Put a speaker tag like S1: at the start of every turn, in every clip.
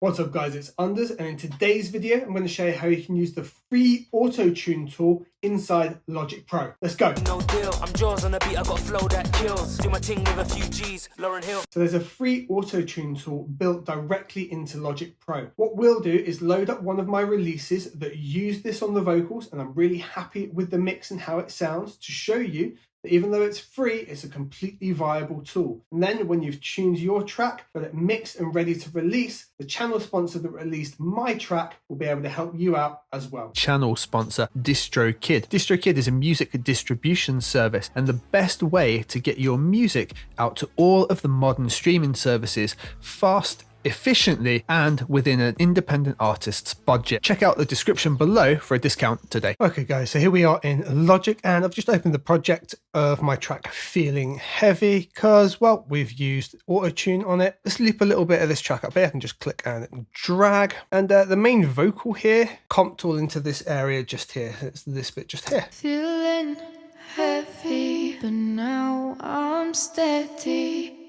S1: What's up guys, it's Unders, and in today's video I'm going to show you how you can use the free auto-tune tool inside Logic Pro. Let's go.
S2: No deal, I'm jaws on the beat, I got flow that kills. Do my ting with a few G's, Lauren Hill.
S1: So there's a free auto-tune tool built directly into Logic Pro. What we'll do is load up one of my releases that use this on the vocals, and I'm really happy with the mix and how it sounds, to show you that even though it's free, it's a completely viable tool. And then when you've tuned your track, got it mixed and ready to release, the channel sponsor that released my track will be able to help you out as well.
S3: Channel sponsor DistroKid. DistroKid is a music distribution service and the best way to get your music out to all of the modern streaming services fast, efficiently, and within an independent artist's budget. Check out the description below for a discount today.
S1: Okay guys, so here we are in Logic, and I've just opened the project of my track Feeling Heavy because, well, we've used auto-tune on it. Let's loop a little bit of this track up here. I can just click and drag, and the main vocal here comped all into this area just here. It's this bit just here.
S4: Feeling heavy, but now I'm steady.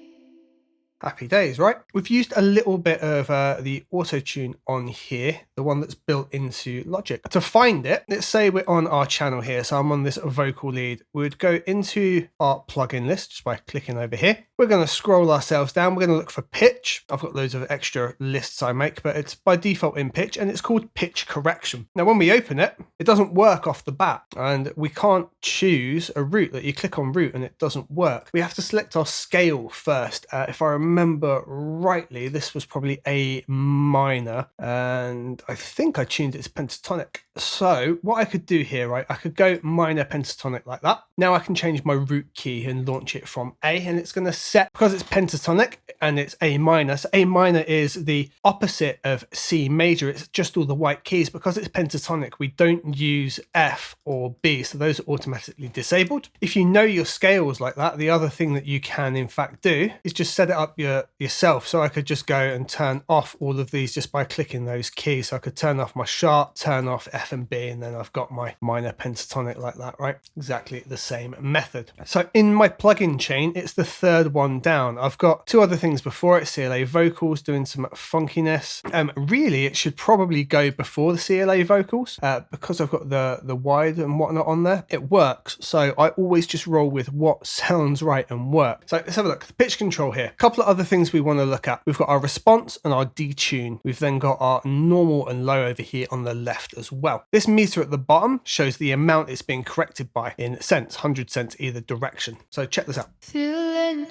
S1: Happy days, right? We've used a little bit of the auto-tune on here, the one that's built into Logic. To find it, let's say we're on our channel here, so I'm on this vocal lead. We'd go into our plugin list just by clicking over here. We're going to scroll ourselves down. We're going to look for pitch. I've got loads of extra lists I make, but it's by default in pitch, and it's called pitch correction. Now, when we open it, it doesn't work off the bat, and we can't choose a route. That you click on route and it doesn't work. We have to select our scale first. If I remember rightly, this was probably A minor, and I think I tuned it to pentatonic. So what I could do here, right, I could go minor pentatonic like that. Now I can change my root key and launch it from A, and it's going to set, because it's pentatonic and it's A minor. So A minor is the opposite of C major. It's just all the white keys. Because it's pentatonic, we don't use F or B, so those are automatically disabled. If you know your scales like that, the other thing that you can in fact do is just set it up yourself. So I could just go and turn off all of these just by clicking those keys. So I could turn off my sharp, turn off F and B, and then I've got my minor pentatonic like that, right? Exactly the same method. So in my plugin chain, it's the third one down. I've got two other things before it: CLA vocals, doing some funkiness. Really, it should probably go before the CLA vocals because I've got the wide and whatnot on there. It works. So I always just roll with what sounds right and works. So let's have a look. The pitch control here. A couple of other things we want to look at. We've got our response and our detune. We've then got our normal and low over here on the left as well. This meter at the bottom shows the amount it's being corrected by in cents, 100 cents either direction. So check this out.
S4: Feeling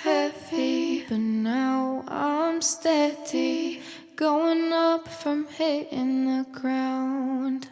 S4: heavy, but now I'm steady. Going up from hitting the ground.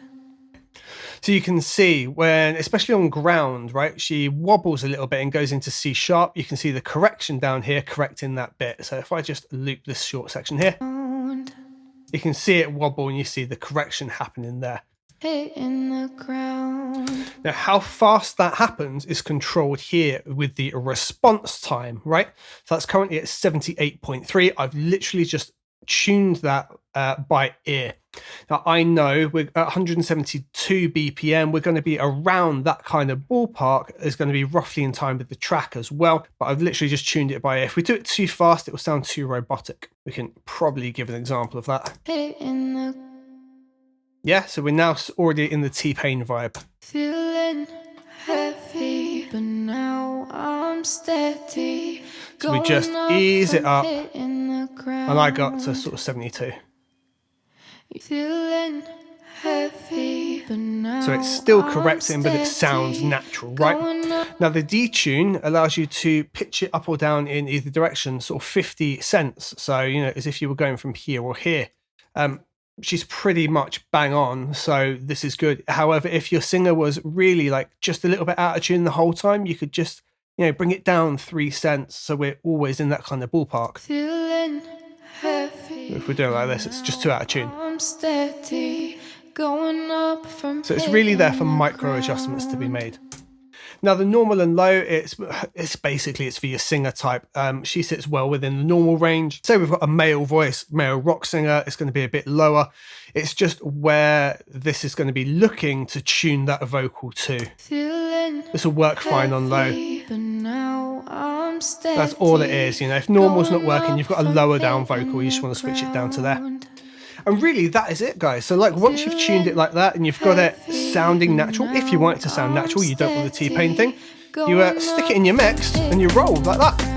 S1: So you can see when, especially on ground, right, she wobbles a little bit and goes into C sharp. You can see the correction down here correcting that bit. So if I just loop this short section here, you can see it wobble and you see the correction happening there.
S4: Hitting the ground.
S1: Now, how fast that happens is controlled here with the response time, right? So that's currently at 78.3. I've literally just tuned that by ear. Now I know we're at 172 BPM. We're going to be around that kind of ballpark. It's going to be roughly in time with the track as well. But I've literally just tuned it by ear. If we do it too fast, it will sound too robotic. We can probably give an example of that. Yeah, so we're now already in the T-Pain vibe.
S4: Feeling heavy, but now I'm steady.
S1: So we just ease it up, and I got to sort of 72.
S4: Feeling heavy, but now
S1: so it's still correcting, but it sounds natural, right? Now the detune allows you to pitch it up or down in either direction, sort of 50 cents. So, you know, as if you were going from here or here. She's pretty much bang on, so this is good. However, if your singer was really like just a little bit out of tune the whole time, you could just, you know, bring it down 3 cents. So we're always in that kind of ballpark.
S4: Feeling heavy,
S1: if we do it like this, it's just too out of tune.
S4: I'm steady, going up from
S1: so it's really there for micro adjustments to be made. Now the normal and low, it's basically for your singer type. She sits well within the normal range. Say we've got a male voice, male rock singer, it's going to be a bit lower. It's just where this is going to be looking to tune that vocal to. This will work fine on low.
S4: But now I'm steady.
S1: That's all it is. You know, if normal's not working, you've got a lower down vocal, you just want to switch it down to there. And really, that is it, guys. So like once you've tuned it like that and you've got it sounding natural, if you want it to sound natural, you don't want the T-Pain thing, you stick it in your mix and you roll like that.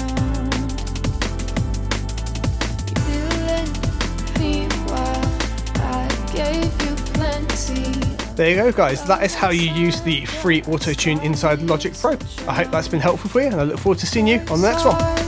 S1: There you go, guys. That is how you use the free auto-tune inside Logic Pro. I hope that's been helpful for you, and I look forward to seeing you on the next one.